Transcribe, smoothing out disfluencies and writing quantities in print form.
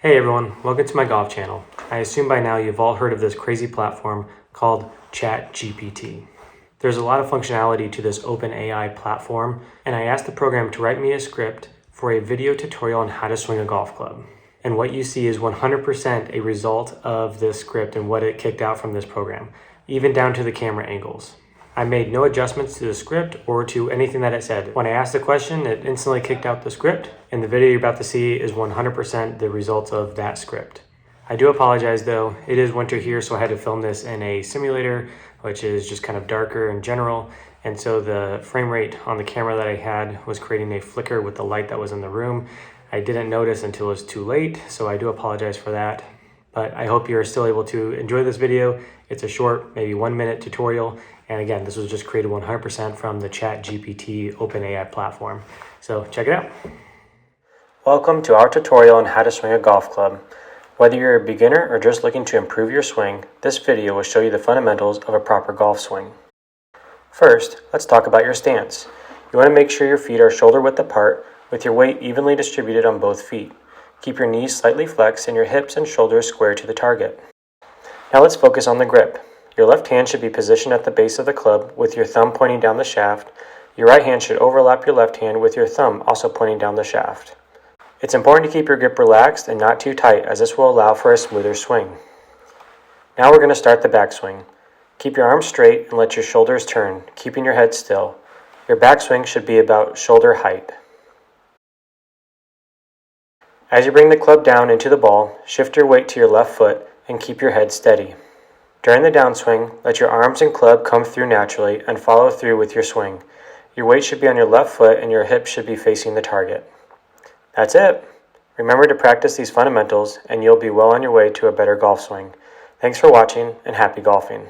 Hey everyone, welcome to my golf channel. I assume by now you've all heard of this crazy platform called ChatGPT. There's a lot of functionality to this OpenAI platform, and I asked the program to write me a script for a video tutorial on how to swing a golf club. And what you see is 100% a result of this script and what it kicked out from this program, even down to the camera angles. I made no adjustments to the script or to anything that it said. When I asked the question, it instantly kicked out the script, and the video you're about to see is 100% the result of that script. I do apologize though, it is winter here, so I had to film this in a simulator, which is just kind of darker in general, and so the frame rate on the camera that I had was creating a flicker with the light that was in the room. I didn't notice until it was too late, so I do apologize for that. But I hope you're still able to enjoy this video. It's a short, maybe 1 minute tutorial. And again, this was just created 100% from the ChatGPT OpenAI platform. So check it out. Welcome to our tutorial on how to swing a golf club. Whether you're a beginner or just looking to improve your swing, this video will show you the fundamentals of a proper golf swing. First, let's talk about your stance. You want to make sure your feet are shoulder width apart with your weight evenly distributed on both feet. Keep your knees slightly flexed and your hips and shoulders square to the target. Now let's focus on the grip. Your left hand should be positioned at the base of the club with your thumb pointing down the shaft. Your right hand should overlap your left hand with your thumb also pointing down the shaft. It's important to keep your grip relaxed and not too tight, as this will allow for a smoother swing. Now we're going to start the backswing. Keep your arms straight and let your shoulders turn, keeping your head still. Your backswing should be about shoulder height. As you bring the club down into the ball, shift your weight to your left foot and keep your head steady. During the downswing, let your arms and club come through naturally and follow through with your swing. Your weight should be on your left foot and your hips should be facing the target. That's it. Remember to practice these fundamentals and you'll be well on your way to a better golf swing. Thanks for watching and happy golfing.